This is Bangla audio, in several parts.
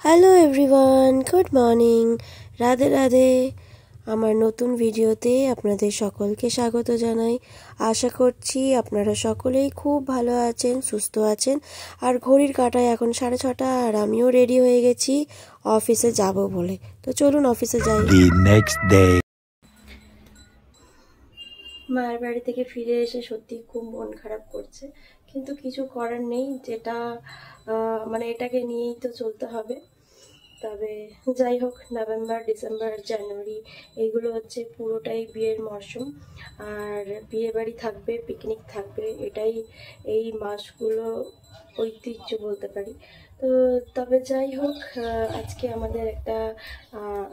Hello everyone, good morning, Radhe Radhe. আমার নতুন ভিডিওতে আপনাদের সকলকে স্বাগত জানাই। আশা করছি আপনারা সকলেই খুব ভালো আছেন, সুস্থ আছেন। আর ঘড়ির কাঁটায় এখন 6:30 আর আমিও রেডি হয়ে গেছি অফিসে যাব বলে। তো চলুন অফিসে যাই। মায়ের বাড়ি থেকে ফিরে এসে সত্যি খুব মন খারাপ করছে, কিন্তু কিছু করার নেই। যেটা মানে এটাকে নিয়েই তো চলতে হবে। তবে যাই হোক, নভেম্বর, ডিসেম্বর, জানুয়ারি এইগুলো হচ্ছে পুরোটাই বিয়ের মরশুম। আর বিয়ে বাড়ি থাকবে, পিকনিক থাকবে, এটাই এই মাসগুলো ঐতিহ্য বলতে পারি। তো তবে যাই হোক, আজকে আমাদের একটা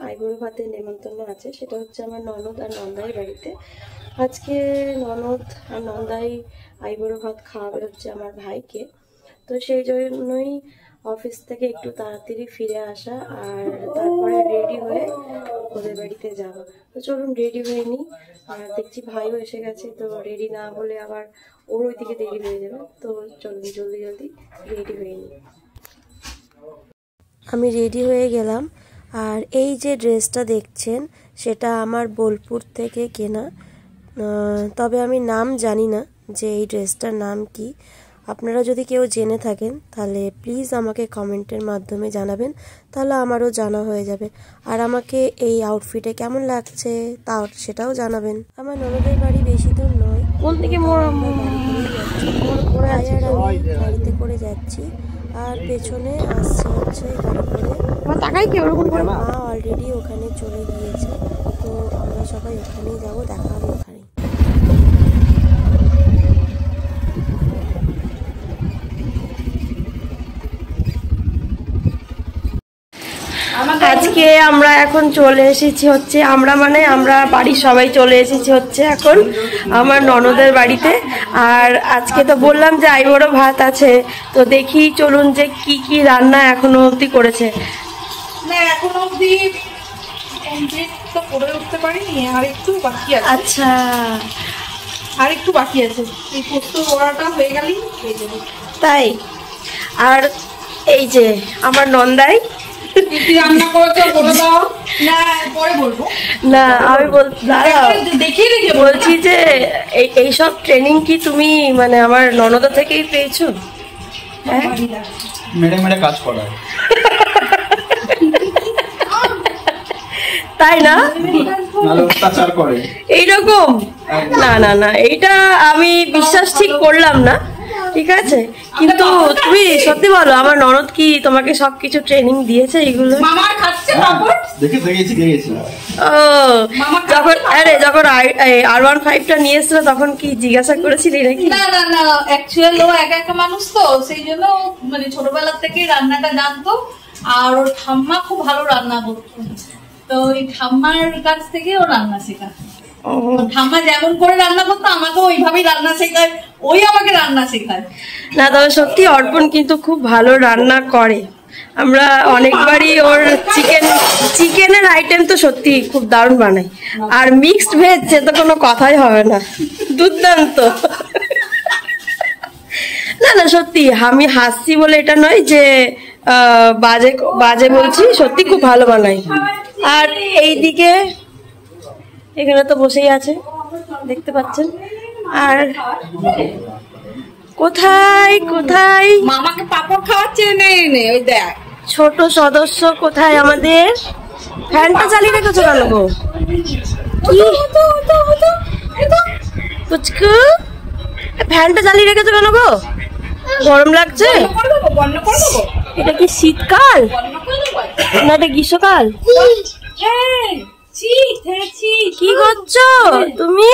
আইবুড়ো ভাতের নেমন্তন্ন আছে। সেটা হচ্ছে আমার ননদ আর নন্দাই বাড়িতে। আজকে ননদ আর নন্দাই আইবুড়ো ভাত খাওয়াবে হচ্ছে আমার ভাইকে। তো সেই জন্যই অফিস থেকে একটু তাড়াতাড়ি ফিরে আসা, আর তারপরে রেডি হয়ে ওদের বাড়িতে যাব। তো চলুন রেডি হয়ে নিই। আর দেখছি ভাইও এসে গেছে, তো রেডি না হলে আবার ওর ওইদিকে দেরি হয়ে যাবে। তো চলুন জলদি জলদি রেডি হয়ে নিই। আমি রেডি হয়ে গেলাম। আর এই যে ড্রেসটা দেখছেন, সেটা আমার বোলপুর থেকে কেনা। তবে আমি নাম জানি না যে এই ড্রেসটার নাম কি। আপনারা যদি কেউ জেনে থাকেন তাহলে প্লিজ আমাকে কমেন্টের মাধ্যমে জানাবেন, তাহলে আমারও জানা হয়ে যাবে। আর আমাকে এই আউটফিটে কেমন লাগছে তাও সেটাও জানাবেন। আমার ননদের বাড়ি বেশি দূর নয়, কোন দিকে গাড়িতে করে যাচ্ছি। আর পেছনে আসছে হচ্ছে গাড়ি করে। মা অলরেডি ওখানে চলে গিয়েছে, তো আমরা সবাই ওখানেই যাবো, দেখা হবে ওখানে। আজকে আমরা এখন চলে এসেছি হচ্ছে, আমরা বাড়ির সবাই চলে এসেছি হচ্ছে এখন আমার ননদের বাড়িতে। আর আজকে তো বললাম যে আইবুড়ো ভাত আছে, তো দেখি চলুন যে কি কি রান্না এখনো অবধি করেছে। না এখনো অবধি কমপ্লিট তো করে উঠতে পারিনি, আর একটু বাকি আছে। আচ্ছা, আর একটু বাকি আছে, এই পোস্ত বড়াটা হয়ে গেলেই হয়ে যাবে। তাই? আর এই যে আমার নন্দাই রান্না করেছো বলে দাও। না পরে বলবো। না আমি বলছি যে এইসব ট্রেনিং কি তুমি মানে আমার ননদা থেকেই পেয়েছো? হ্যাঁ, মেরে মেরে কাজ করায়, তাই না? অত্যাচার করে এইরকম? না না না, এইটা আমি বিশ্বাস ঠিক করলাম না। ঠিক আছে, কিন্তু তুমি সত্যি বলো, আমার ননদ কি তোমাকে সবকিছু ট্রেনিং দিয়েছে এইগুলো? মামার খাচ্ছে পাপড় দেখেছি। ও, যখন R15টা নিয়ে এসেছিল তখন কি জিজ্ঞাসা করেছিলি নাকি? না না না, অ্যাকচুয়ালি ও একা মানুষ, তো সেই জন্য মানে ছোটবেলা থেকে রান্নাটা জানতো। আর ওর ঠাম্মা খুব ভালো রান্না করতো, তো ওই ঠাম্মার কাছ থেকে ও রান্না শেখা। ঠাম্মা যেমন করে রান্না করতো আমাকে ওইভাবেই রান্না শেখায়, ওই আমাকে রান্না শেখায়। না তবে সত্যি অর্পণ কিন্তু খুব ভালো রান্না করে। আমরা অনেকবারই ওর চিকেনের আইটেম তো সত্যি খুব দারুণ বানাই। আর মিক্সড ভেজ সে তো কোনো কথাই হবে না, দুর্দান্ত। না না সত্যি আমি হাসছি বলে এটা নয় যে বাজে বাজে বলছি, সত্যি খুব ভালো বানাই। আর এইদিকে এখানে তো বসেই আছে, দেখতে পাচ্ছেন। আর কোথায় কোথায় মামাকে পাপড় খাওয়াচ্ছে, নে ওই দেখ ছোট সদস্য কোথায় আমাদের? ফ্যানটা চালিয়ে রেখেছো কেন গো? পুচকু, ফ্যানটা চালিয়ে রেখেছো কেন গো? গরম লাগছে? এটা কি শীতকাল না এটা গ্রীষ্মকাল? কি করছো তুমি?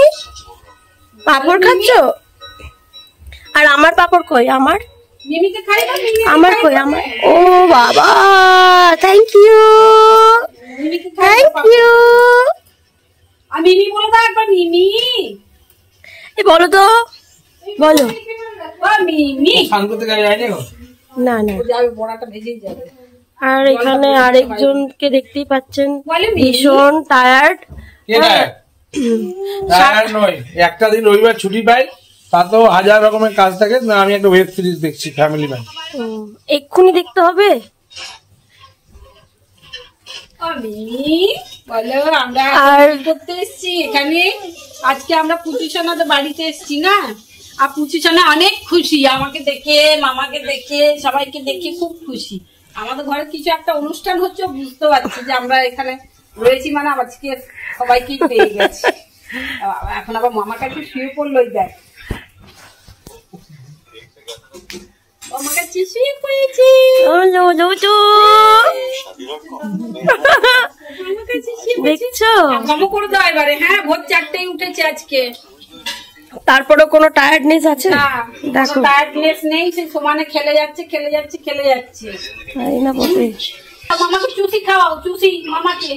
পাপড় খাচ্ছ? আর আমার পাপড় কই? আমার কই? আমার, ও বাবা, থ্যাংক ইউ। বলো তো, বলো। না না, আর এখানে আরেকজনকে দেখতেই পাচ্ছেন, ভীষণ টায়ার্ড। একটা দিন রবিবার ছুটি পাই, তাতেও হাজার রকমের কাজ থাকে। না আমি একটা ওয়েব সিরিজ দেখছি, ফ্যামিলি ম্যান। এক্ষুনি দেখতে হবে? বলো আমরা করতে এসছি এখানে। আজকে আমরা পুচিসোনাদের বাড়িতে এসছি না, আর পুচিসোনা অনেক খুশি আমাকে দেখে, মামাকে দেখে, সবাইকে দেখে খুব খুশি। আমাদের ঘরে কিছু একটা অনুষ্ঠান হচ্ছে, বুঝতে পারছি যে আমরা এখানে রয়েছি মানে আজকে সবাইকে পেয়ে গেছি। এখন আবার মামার কাছে শুয়ে পড়লো, দেখ মামার কাছে শুয়ে পড়েছি। দেখছো মামা করে দাও এবারে। হ্যাঁ, ভোর 4টায় উঠেছে আজকে। তারপরে কোনো টায়ার্ডনেস আছে? না, দেখো টায়ার্ডনেস নেই, সে সমানে খেলে যাচ্ছে। তাই না বটে। মামাকে চুষি খাওয়াও, চুষি মামাকে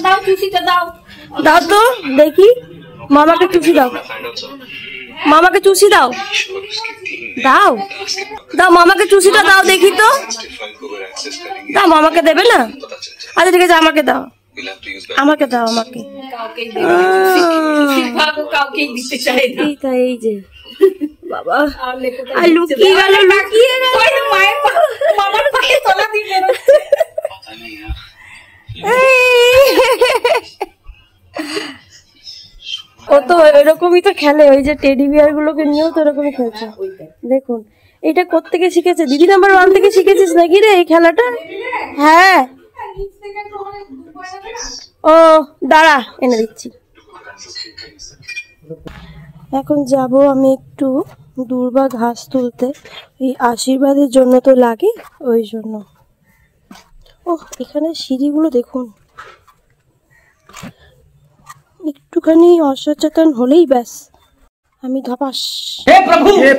দাও, চুষিটা দাও। দাও তো দেখি, মামাকে চুষি দাও, মামাকে চুষি দাও, দাও দাও মামাকে চুষিটা দাও দেখি তো, দাও মামাকে দেবে না? আচ্ছা ঠিক আছে, আমাকে দাও, আমাকে দাও, আমাকে। কাউকে দিতে চাই না। এই যে বাবা লুকিয়ে গেল, লুকিয়ে গেল। মামার পায়ে তলা দিয়ে বেরোচ্ছে। ও তো এরকমই তো খেলে, ওই যে টেডি বিয়ার গুলোকে নিয়েও তো এরকমই খেলছে। দেখুন এটা কোত্থেকে শিখেছে? দিদি নাম্বার 1 থেকে শিখেছিস নাকি রে এই খেলাটা? হ্যাঁ, ও দাঁড়া এনে দিচ্ছি। এখন যাব আমি একটু দূর্বা ঘাস তুলতে, এই আশীর্বাদের জন্য তো লাগে, ওই জন্য। ও এখানে সিঁড়িগুলো দেখুন, একটুখানি অসচেতন হলেই ব্যাস আমি ধপাস। हे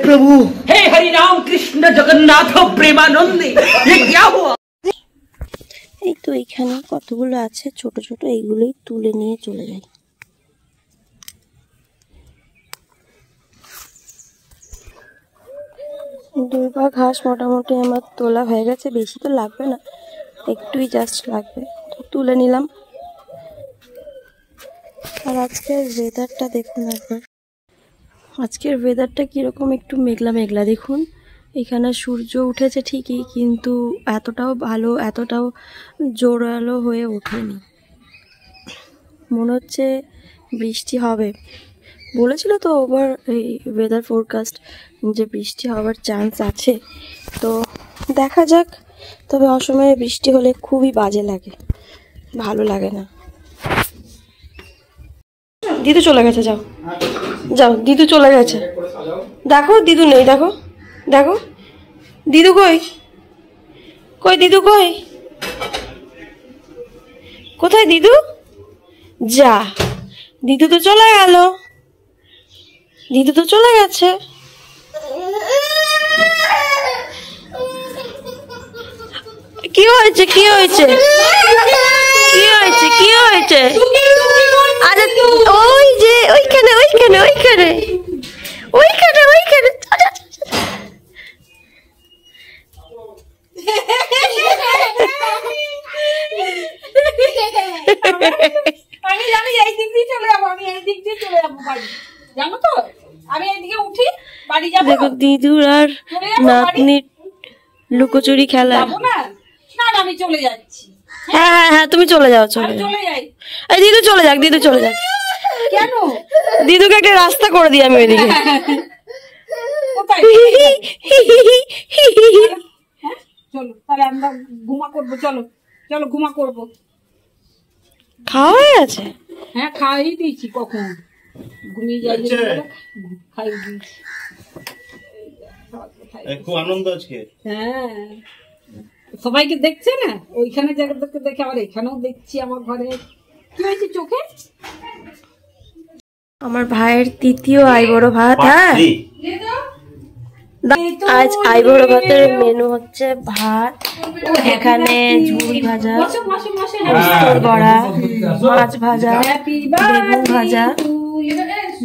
प्रभु हे हरि राम कृष्ण जगन्नाथ प्रेमानंदे ये क्या हुआ? এই তো এখানে কতগুলো আছে ছোট ছোট, এইগুলোই তুলে নিয়ে চলে যাই। দুর্বা ঘাস মোটামুটি আমার তোলা হয়ে গেছে, বেশি তো লাগবে না, একটুই জাস্ট লাগবে, তো তুলে নিলাম। আর আজকের ওয়েদারটা দেখুন একবার, আজকের ওয়েদারটা কীরকম, একটু মেঘলা মেঘলা। দেখুন এখানে সূর্য উঠেছে ঠিকই, কিন্তু এতটাও ভালো, এতটাও জোরালো হয়ে ওঠেনি। মনে হচ্ছে বৃষ্টি হবে, বলেছিল তো ওভার এই ওয়েদার ফোরকাস্ট যে বৃষ্টি হওয়ার চান্স আছে, তো দেখা যাক। তবে অসময়ে বৃষ্টি হলে খুবই বাজে লাগে, ভালো লাগে না। দিদু চলে গেছে, যাও যাও, দিদু চলে গেছে। দেখো দিদু নেই, দেখো দেখো দিদু কই, কই দিদু কই, কোথায় দিদু? যা, দিদু তো চলে গেল, দিদু তো চলে গেছে। কি হয়েছে, কি হয়েছে, কি হয়েছে, কি হয়েছে? আরে ওই যে ওইখানে ওইখানে ওইখানে ওইখানে ওইখানে আমি জানি এই দিক দিয়ে চলে যাবো, আমি এই দিক দিয়ে চলে যাবো বাড়ি, জানো তো আমি এইদিকে উঠি বাড়ি যাবো। দেখো দিদুর আর নাতনির লুকোচুরি খেলা। যাবো না, না আমি চলে যাচ্ছি। হ্যাঁ হ্যাঁ হ্যাঁ, তুমি চলে যাও, চলে যাও। চলে যাই। এই দিদু চলে যাক, দিদু চলে যাক। কেন? দিদুকে একটা রাস্তা করে দিই আমি ওইদিকে। কোথায়? চলো তাহলে আমরা ঘুমা করবো, চলো চলো ঘুমা করবো। খাওয়া হয়ে গেছে? হ্যাঁ খাইয়ে দিয়েছি, কখন ঘুমিয়ে যাই, খাইয়ে দিয়েছি। খুব আনন্দ আজকে। হ্যাঁ সবাইকে দেখছে না, ওইখানে জায়গাটাকে দেখে আবার এখানেও দেখছি। আমার ঘরে কি হয়েছে চোখে? আমার ভাইয়ের তৃতীয় আইবড়ো ভাত। হ্যাঁ আজ আইবড়ো ভাতের মেনু হচ্ছে ভাত, এখানে ঝুড়ি ভাজা, পোস্তর বড়া, মাছ ভাজা, বেগুন ভাজা,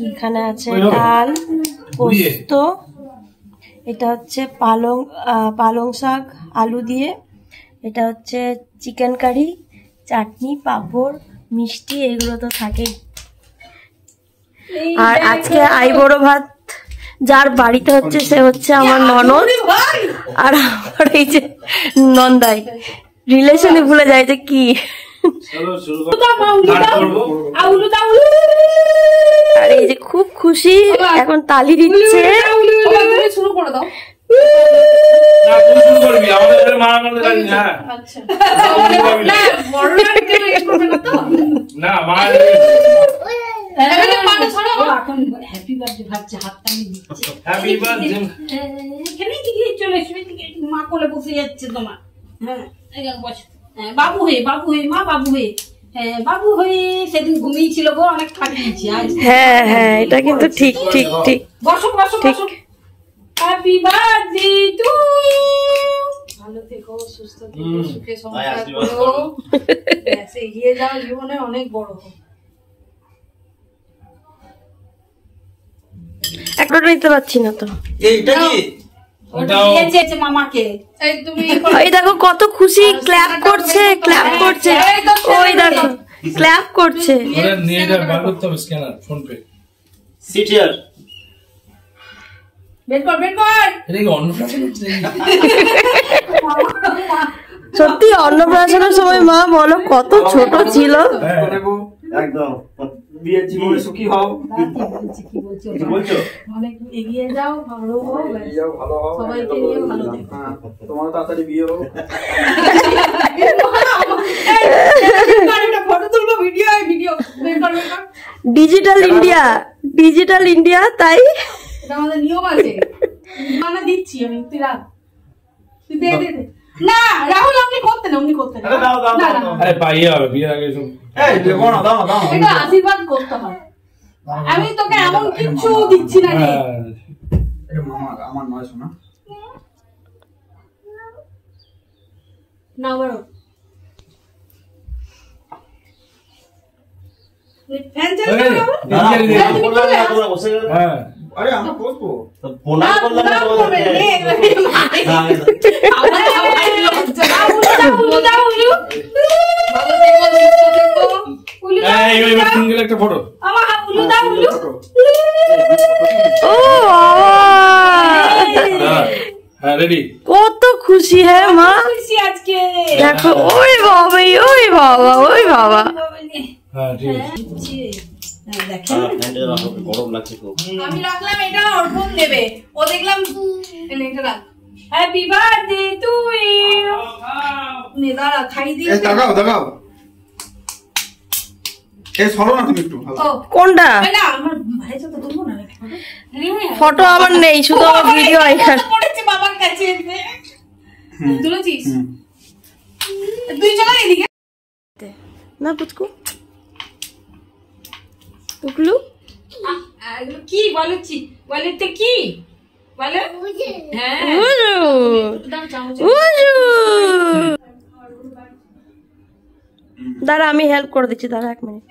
এখানে আছে ডাল, পোস্ত, এটা হচ্ছে পালং শাক আলু দিয়ে, এটা হচ্ছে চিকেন কারি, চাটনি, পাঁপড়, মিষ্টি, এগুলো তো থাকেই। আর আজকে আইবড়ো ভাত যার বাড়িতে হচ্ছে সে হচ্ছে আমার ননদ আর আমার এই যে নন্দাই। রিলেশনে ভুলে যায় যে কি। আর এই যে খুব খুশি, এখন তালি দিচ্ছে। শুরু করে দাও। মা কোলে বসে যাচ্ছে তোমার। হ্যাঁ বাবু হয়ে বাবু হয়ে মা বাবু হয়ে, হ্যাঁ বাবু হয়ে সেদিন ঘুমিয়েছিল গো, অনেক খাটিয়েছি আজ। হ্যাঁ হ্যাঁ, এটা কিন্তু ঠিক ঠিক ঠিক। বসো বসো বসো। Happy birthday to you. ভালো থেকো, সুস্থ থেকো, সুখে সংসার করো, এগিয়ে যাও, জীবনে অনেক বড় হো। একটা নিতে পারছি না তো। এইটা কি দিয়েছে মামাকে। এই তুমি এই দেখো কত খুশি, ক্ল্যাপ করছে ক্ল্যাপ করছে। ওই দেখো ক্ল্যাপ করছে। নিয়ে যা, বার করতে হবে scanner, phone pay. Sit here. বের কর বের কর। এটা কি অন্নপ্রাশন হচ্ছে? সত্যি অন্নপ্রাশনের সময় মা বলো কত ছোট ছিল। একদম বিয়ের জীবনে সুখী হও। কি বলছো? কিছু বলছো? অনেক এগিয়ে যাও, ভালো হও, সবাইকে নিয়ে ভালো থেকো। তোমার তাড়াতাড়ি বিয়ে হোক। ফটো তুলবো, ভিডিও ভিডিও বের কর বের কর। ডিজিটাল ইন্ডিয়া, ডিজিটাল ইন্ডিয়া, তাই এটা আমাদের নিয়ম আছে। মানে দিচ্ছি আমি, তুই রাখ, তুই দে দে দে। না রাহুল আপনি করতে না, উনি করতে না। দাও দাও না, দাও না, দাও। আরে পাইয়ে হবে বিয়ের আগে সব। এই দেবো না, দাও দাও। এটা আশীর্বাদ করতে হয়। আমি তোকে এমন কিছু দিচ্ছি না রে। হ্যাঁ। এটা মামা আমার নয় শোনা। না বড় ফ্যান চালাতে এই, হবে? না, এই, এই, না, বললাম না, তোমরা বসে গেলে। হ্যাঁ। আরে আমরা বসবো। তো প্রণাম করলাম না তোমাদেরকে। না, এই সিঙ্গেল একটা ফটো। ও বাবা, হ্যাঁ রেডি। কত খুশি। হ্যাঁ মা আজকে দেখো, ওই বাবা ওই বাবা ওই বাবা। হ্যাঁ ঠিক আছে। হ্যান্ডেল রাখো, গরম লাগছে খুব। আমি রাখলাম, এটা অর্পণ দেবে। ও দেখলাম এটা রাখ। Happy birthday to you. নে দাঁড়া, খাই দিয়ে এই দাগাও দাগাও। এই সরো না তুমি একটু। ও কোনটা না, আমার ভাই তো দেবো না। ফটো আমার নেই, শুধু আমার ভিডিও আইকার। পড়েছে বাবার কাছে। তুলেছিস? তুই চলা এদিকে। না পুচকু টুকলু, কি বলেছি? বলেতে কি বলে? হ্যাঁ উজু উজু। দাঁড়া আমি হেল্প করে দিচ্ছি, দাঁড়া 1 মিনিট।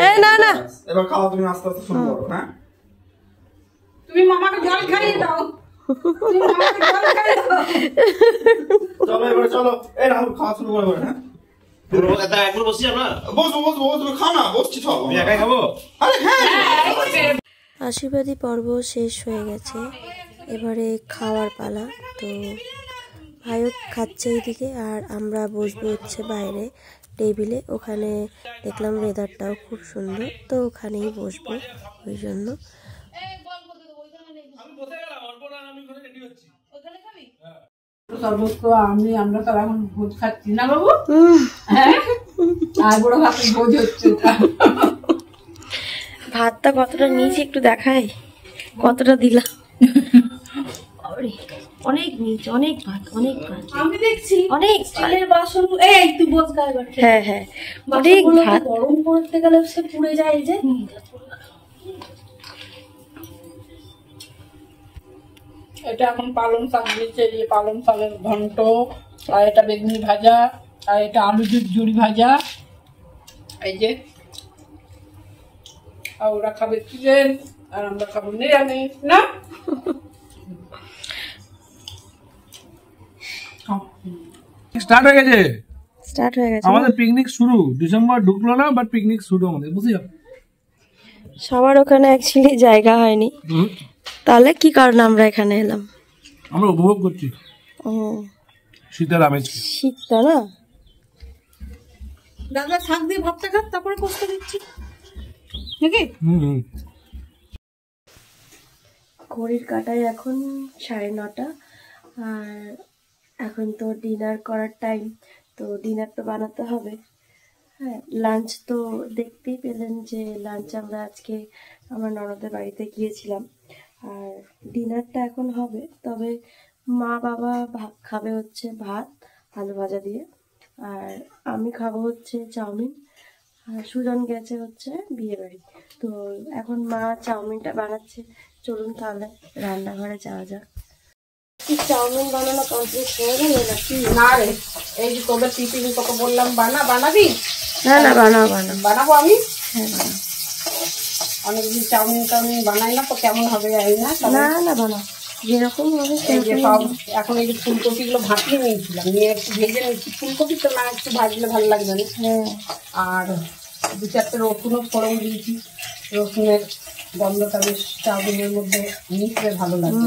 এই না না, এবার খাওয়া তুমি আস্তে আস্তে শুরু করো। হ্যাঁ তুমি মামাকে জল খাইয়ে দাও। তুমি মামাকে জল খাইয়ে দাও। চলো এবার চলো। এই রাহুল খাওয়া শুরু করো এবার। হ্যাঁ একবার বসি আমরা। বসবো বসবো বসবো, খাও না, বসছি চলো। আমি একাই খাবো? আরে হ্যাঁ আশীর্বাদী পর্ব শেষ হয়ে গেছে, এবারে খাওয়ার পালা। তো ভাইও খাচ্ছে এইদিকে, আর আমরা বসবো হচ্ছে বাইরে টেবিলে। ওখানে দেখলাম ওয়েদারটাও খুব সুন্দর, তো ওখানেই বসবো ওই জন্য। সর্বস্ব আমরা তো এখন ভোজ খাচ্ছি না বাবু। হ্যাঁ আর বড় ভাতের ভোজ হচ্ছে। ভাতটা কতটা নিয়েছি একটু দেখাই, কতটা দিলাম। অনেক নিয়েছি, অনেক ভাত, অনেক ভাত। আমি দেখছি অনেক স্টিলের বাসন। এই তুই বোঝ গাইবার। হ্যাঁ হ্যাঁ, অনেক ভাত। গরম করতে গেলে সে পুড়ে যায় যে। এটা এখন পালং শাক দিয়েছে, এই পালং শাকের ঘন্ট, আর এটা বেগুনি ভাজা, আর এটা আলু জুড়ি ভাজা। এই যে আর ওরা খাবে চিকেন, আর আমরা খাবো নিরামিষ না। স্টার্ট হয়ে গেছে, স্টার্ট হয়ে গেছে। আমাদের পিকনিক শুরু। ডিসেম্বর ঢুকলো না, বাট পিকনিক শুরু আমাদের, বুঝলি? সবার ওখানে অ্যাকচুয়ালি জায়গা হয়নি, তাহলে কি কারণে আমরা এখানে এলাম? আমরা উপভোগ করছি। ও শীতের আমেজ কি? শীতটা না, দাদা শাক দিয়ে ভাতটা খাত, তারপরে পোস্ত দিচ্ছি নাকি? ঘড়ির কাঁটায় এখন 9:30, আর এখন তো ডিনার করার টাইম, তো ডিনার তো বানাতে হবে। হ্যাঁ, লাঞ্চ তো দেখতেই পেলেন যে লাঞ্চ আমরা আজকে আমার ননদের বাড়িতে গিয়েছিলাম, আর ডিনারটা এখন হবে। তবে মা বাবা খাবে হচ্ছে ভাত আলু ভাজা দিয়ে, আর আমি খাবো হচ্ছে চাউমিন, আর সুজন গেছে হচ্ছে বিয়ে বাড়ি। তো এখন মা চাউমিনটা বানাচ্ছে, চলুন তাহলে রান্নাঘরে যাওয়া যাক। কি চাউমিন বানানো কমপ্লিট হয়ে গেল নাকি? না রে, এই যে তোদের টিফিন তোকে বললাম বানাবি? না না, বানাবো বানাবো আমি। হ্যাঁ বানাও। অনেকদিন চাউমিন বানাই না, তো কেমন হবে জানি না। না না, বানাও যেরকম হবে এই যে সেরকম। সব এখন এই যে ফুলকপি গুলো ভাপিয়ে নিয়েছিলাম, নিয়ে একটু ভেজে নিয়েছি। ফুলকপি তো না একটু ভাজলে ভালো লাগবে না। হ্যাঁ, আর 2-4টে রসুনও ফোড়ন দিয়েছি, রসুনের গন্ধটা বেশ চাউমিনের মধ্যে মিশলে ভালো লাগবে।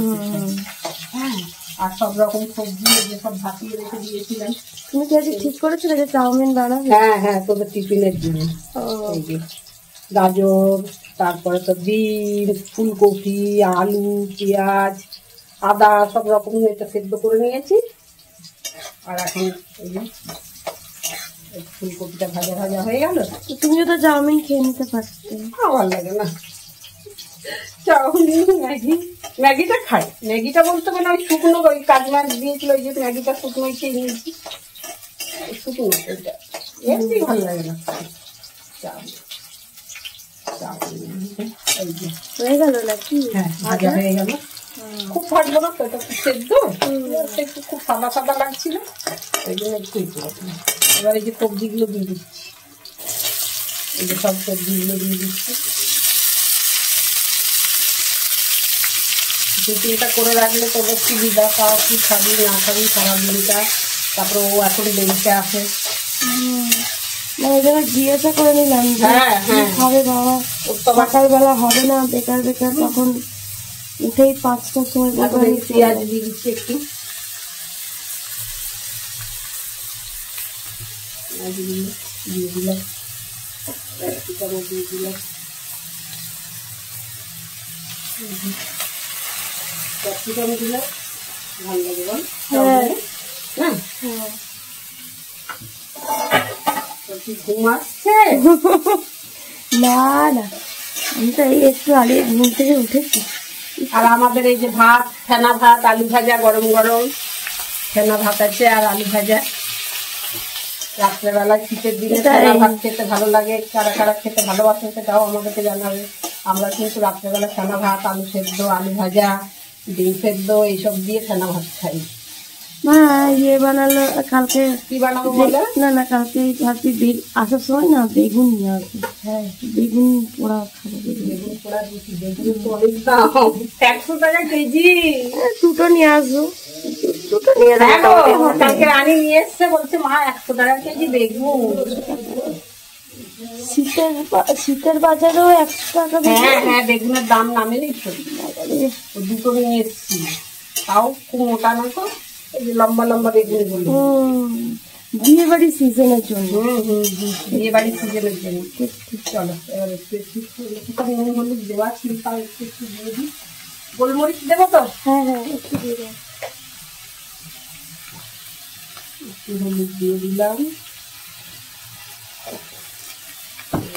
হ্যাঁ, আর সব রকম সবজি যে সব ভাপিয়ে রেখে দিয়েছিলাম। তুমি কি আজকে ঠিক করেছিলে যে চাউমিন বানাবে? হ্যাঁ, তোদের টিফিনের জন্য এই যে গাজর, তারপরে তো বিন, ফুলকপি, আলু, পেঁয়াজ, আদা সব রকম এটা সেদ্ধ করে নিয়েছি। আর এখন এই যে ফুলকপিটা ভাজা ভাজা হয়ে গেল। তুমিও তো চাউমিন খেয়ে নিতে পারতে। ভালো লাগে না চাউমিন, ম্যাগিটা খাই। ম্যাগিটা বলতে মানে ওই শুকনো, ওই কাজ মাছ দিয়েছিল, ওই যে ম্যাগিটা শুকনোই খেয়ে নিয়েছি। শুকনো ওইটা এমনি ভালো লাগে না। হয়ে গেল নাকি? হ্যাঁ, ভাজা হয়ে গেল। খুব ভাজবো না তো, এটা খুব সেদ্ধ, একটু খুব সাদা সাদা লাগছিল, ওই জন্য একটু। এবার এই যে সবজিগুলো দিয়ে দিচ্ছি, এই যে সব সবজিগুলো দিয়ে দিচ্ছি। টিফিনটা করে রাখলে তোদের সুবিধা, তাও কি খাবি না খাবি সারাদিনটা। তারপরে ও এখন বেরিয়ে আসে। না, ওই জন্য জিজ্ঞাসা করে নিলাম যে কি খাবে বাবা, সকালবেলা হবে না বেকার বেকার, তখন উঠেই 5টার সময় পেঁয়াজ দিয়ে দিচ্ছি একটু, দিয়ে দিলাম, দিয়ে দিলাম ক্যাপসিকাম দিলে ভালো লাগে বল। হ্যাঁ, ঘুম আসছে? না না, আমি তো এই একটু আগে ঘুম থেকে উঠেছি। আর আমাদের এই যে ভাত, ফেনা ভাত, আলু ভাজা, গরম গরম ফেনা ভাত আছে আর আলু ভাজা। রাত্রেবেলায় শীতের দিনে ফেনা ভাত খেতে ভালো লাগে, কারা কারা খেতে ভালোবাসে সেটাও আমাদেরকে জানাবে। আমরা কিন্তু রাত্রেবেলা ফেনা ভাত, আলু সেদ্ধ, আলু ভাজা, ডিম সেদ্ধ এইসব দিয়ে ফেনা ভাত খাই। মা ইয়ে বানালো কালকে। কি বানাবো বলে? না না, কালকে ভাবছি আসার সময় না বেগুন নিয়ে আসবে। হ্যাঁ, বেগুন পোড়া খাবো। বেগুন পোড়া দিচ্ছি, বেগুন তো অনেক দাম, 100 টাকা কেজি। দুটো নিয়ে আসবো, দুটো নিয়ে কালকে রানী নিয়ে এসছে, বলছে মা 100 টাকা কেজি বেগুন। শীতের বাজারেও 100 টাকা। হ্যাঁ, বেগুনের দাম নামেনি তো। দুটো নিয়ে এসছি, তাও খুব মোটা না তো, এই যে লম্বা লম্বা বেগুন গুলো। বিয়ে বাড়ির সিজনের জন্য। বিয়ে বাড়ির সিজনের জন্য। চলো এবার একটু নুন হলুদ দেওয়া ছিল, তাও একটু দিয়ে দিই। গোলমরিচ দেবো তো? হ্যাঁ হ্যাঁ, একটু দিয়ে দাও। একটু হলুদ দিয়ে দিলাম,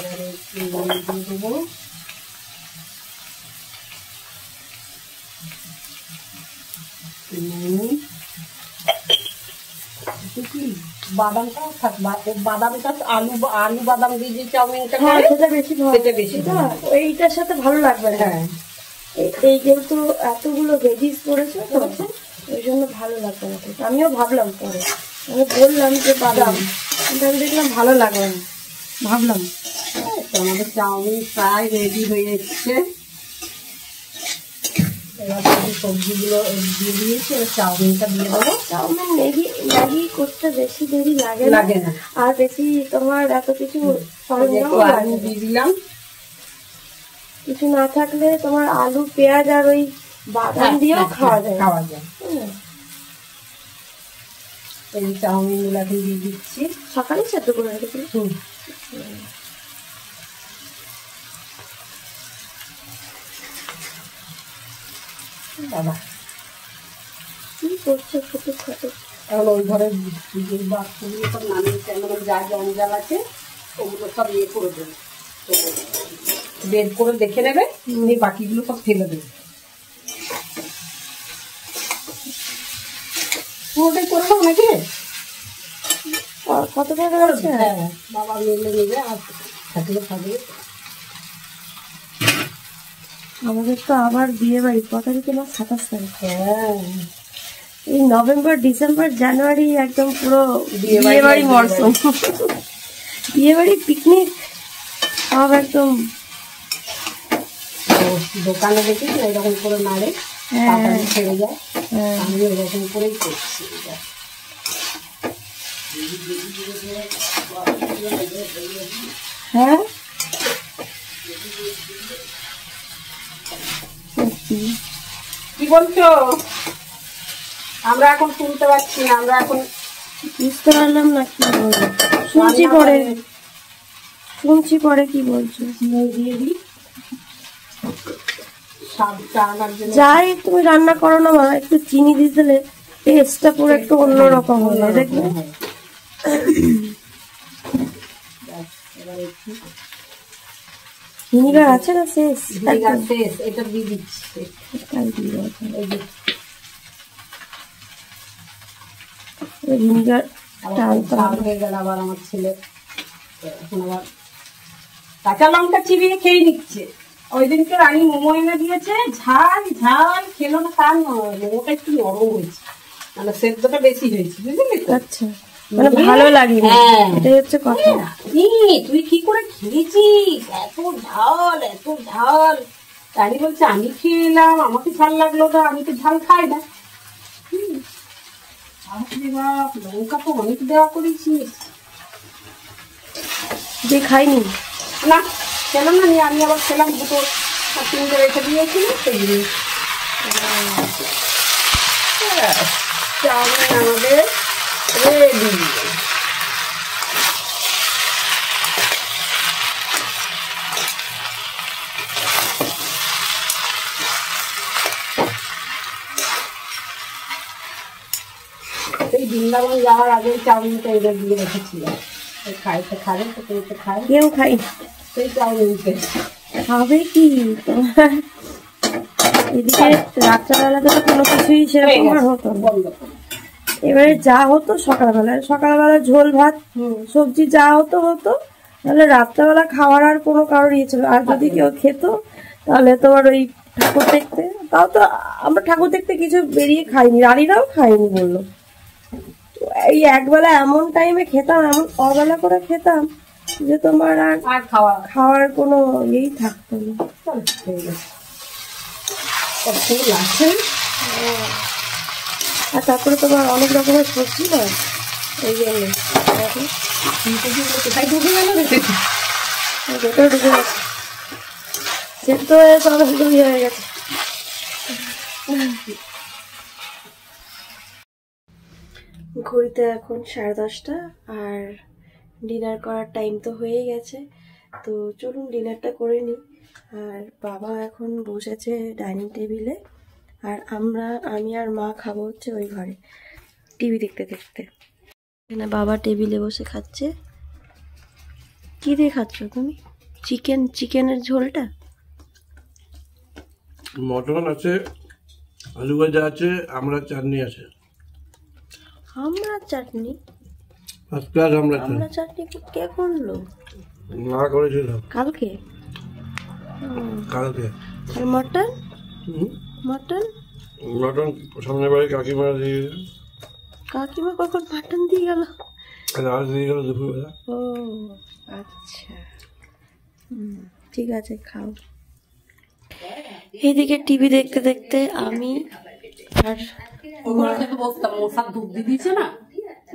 এবারে একটু লবণ দিয়ে দেবো। বাদামটাও থাকবে, বাদামটা আলু বাদাম দিয়ে যে চাউমিনটা করে সেটা বেশি ভালো, সেটা বেশি ভালো। এইটার সাথে ভালো লাগবে না। হ্যাঁ, এই যেহেতু এতগুলো ভেজিস করেছে তো ওই জন্য ভালো লাগবে না। আমিও ভাবলাম, পরে আমি বললাম যে বাদাম, কিন্তু আমি দেখলাম ভালো লাগবে না, ভাবলাম। আমাদের চাউমিন প্রায় রেডি হয়ে যাচ্ছে। এবার সবজিগুলো দিয়ে দিয়েছি, চাউমিনটা দিয়ে দেবো। চাউমিন ম্যাগি করতে বেশি দেরি লাগে না, আর বেশি তোমার এত কিছু দিয়ে দিলাম। কিছু না থাকলে তোমার আলু পেঁয়াজ আর ওই বাদাম দিয়েও খাওয়া যায়। এই চাউমিন গুলো এখন দিয়ে দিচ্ছি। সকালে সেদ্ধ করে রেখেছিল। বাবা কি করছে ছোট ছোট? এখন ওই ঘরে বাথরুমে সব নামিয়েছে, মানে যা জঞ্জাল আছে ওগুলো সব ইয়ে করে দেবে, তো বের করে দেখে নেবে, নিয়ে বাকিগুলো সব ফেলে দেবে। পুরোটাই করে দাও নাকি? কত টাকা আছে? হ্যাঁ, বাবা মিলে নেবে, আর থাকলে থাকবে। আমাদের তো আবার বিয়ে বাড়ি, কত তারিখে? 27 তারিখ। হ্যাঁ, এই নভেম্বর, ডিসেম্বর, জানুয়ারি একদম পুরো বিয়ে বাড়ি মরশুম। বিয়ে বাড়ি, পিকনিক সব একদম। দোকানে দেখেছি এরকম করে নাড়ে, তাড়াতাড়ি ছেড়ে যায়। আমি এরকম করেই করছি। হ্যাঁ, কি বলছো? আমরা এখন শুনতে পাচ্ছি না, আমরা এখন বুঝতে পারলাম না কি বলবো। শুনছি পরে কি বলছো। দিয়ে দিই স্বাদটা আনার জন্য। যাই তুমি রান্না করো না মা, একটু চিনি দিয়ে দিলে টেস্টটা পুরো একটু অন্যরকম হবে, দেখবে। ভিনিগার আছে না? শেষ। শেষ, এটা দিয়ে দিচ্ছি। ভিনিগার হয়ে গেল আবার আমার ছেলে। এখন আবার কাঁচা লঙ্কা চিবিয়ে খেয়ে নিচ্ছে। ওই দিনকে রানী মোমো এনে দিয়েছে, ঝাল ঝাল খেলো না, তার নয়, মোমোটা একটু নরম হয়েছে, মানে সেদ্ধটা বেশি হয়েছে, বুঝলি তো? আচ্ছা, মানে ভালো লাগে। এটাই হচ্ছে কথা। তুই কি করে খেয়েছিস? এত ঝাল, এত ঝাল। রানী বলছে আমি খেয়ে এলাম, আমাকে ঝাল লাগলো না, আমি তো ঝাল খাই না। লঙ্কা তো অনেক দেওয়া করেছিস। যে খাইনি না, খেলাম না, নিয়ে আমি আবার খেলাম, দুটো তিনটে রেখে দিয়েছিল, সেগুলি চাউমিন আমাদের রেডি। এই বৃন্দাবন যাওয়ার আগে চাউমিনটা এদের দিয়ে রেখেছিলাম, খাইতে খাবে তো খায়, কেউ খাই সেই চাউমিনকে খাবে কি তোমার। এদিকে রাত্রেবেলাতে তো কোনো কিছুই সেরকম আর হতো না। এবারে যা হতো সকালবেলা ঝোল ভাত সবজি যা হতো, তাহলে রাত্রেবেলা খাওয়ার আর কোনো কারোর ইয়ে ছিল। আর যদি কেউ খেত তাহলে তোমার ওই ঠাকুর দেখতে, তাও তো আমরা ঠাকুর দেখতে কিছু বেরিয়ে খাইনি, রানীরাও খাইনি বললো। এই একবেলা এমন টাইমে খেতাম, এমন অবেলা করে খেতাম যে তোমার আর খাওয়ার কোনো ইয়েই থাকতো না। আর তারপরে তোমার অনেক রকমের সবজি না, এই জন্য কোথায় ঢুকে গেল, ভেতরে ঢুকে গেছে, সেদ্ধ হয়ে সব হয়ে গেছে। ঘড়িতে এখন 10:30 আর ডিনার করার টাইম তো হয়ে গেছে, তো চলুন ডিনারটা করে নিই। আর বাবা এখন বসেছে ডাইনিং টেবিলে, আর আমি আর মা খাবো হচ্ছে ওই ঘরে টিভি দেখতে দেখতে। এখানে বাবা টেবিলে বসে খাচ্ছে। কি দিয়ে খাচ্ছ তুমি? চিকেনের ঝোলটা? মটন আছে, আলু ভাজা আছে, আমরা চাটনি আছে। আমরা চাটনি? ফার্স্ট ক্লাস আমরা চাটনি কে করলো? মা করেছিল কালকে। আর মটন সামনে বাড়ি কাকিমা দিয়ে কাকিমা কখন মাটন দিয়ে গেল? আজ দিয়ে গেল দুপুরবেলা। ও আচ্ছা, ঠিক আছে, খাও। এইদিকে টিভি দেখতে দেখতে আমি আর মশার ধূপ দিয়ে দিয়েছে না,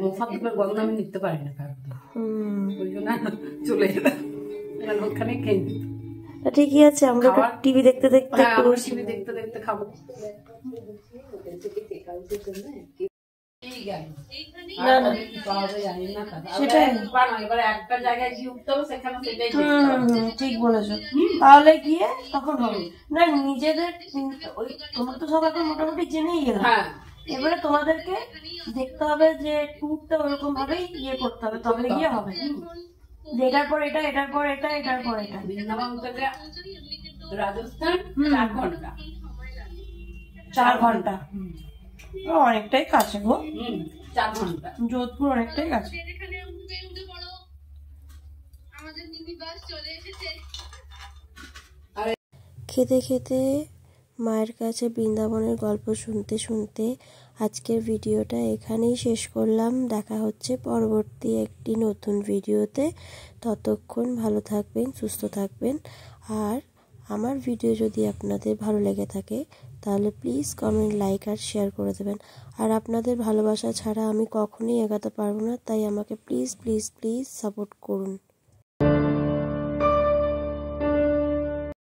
মশার ধূপের গন্ধ আমি নিতে পারি না, ওই জন্য চলে এলাম, ওখানে খেয়ে দিত। ঠিকই আছে, আমরা টিভি দেখতে দেখতে টিভি দেখতে দেখতে খাবো। ঠিক গেল না না পাওয়া জানি না সেটাই। এবার একটা জায়গায় গিয়ে উঠতে হবে, সেখানে সেটাই দেখতে হবে। ঠিক বলেছো। তাহলে গিয়ে তখন হবে না নিজেদের ওই তোমরা তো সব এখন মোটামুটি জেনেই গেলে, হ্যাঁ এবারে তোমাদেরকে দেখতে হবে যে ট্যুরটা ওরকম ভাবেই ইয়ে করতে হবে, তবে গিয়ে হবে যে এটার পর এটা, এটার পর এটা, এটার পর এটা। বৃন্দাবন থেকে রাজস্থান 4 ঘন্টা। 4 ঘন্টা অনেকটাই কাছে গো। 4 ঘন্টা। যোধপুর অনেকটাই কাছে। খেতে খেতে মায়ের কাছে বৃন্দাবনের গল্প শুনতে শুনতে আজকের ভিডিওটা এখানেই শেষ করলাম। দেখা হচ্ছে পরবর্তী একটি নতুন ভিডিওতে। ততক্ষণ ভালো থাকবেন, সুস্থ থাকবেন। আর আমার ভিডিও যদি আপনাদের ভালো লেগে থাকে তাহলে প্লিজ কমেন্ট, লাইক আর শেয়ার করে দেবেন। আর আপনাদের ভালোবাসা ছাড়া আমি কখনোই এগোতে পারবো না, তাই আমাকে প্লিজ প্লিজ প্লিজ সাপোর্ট করুন।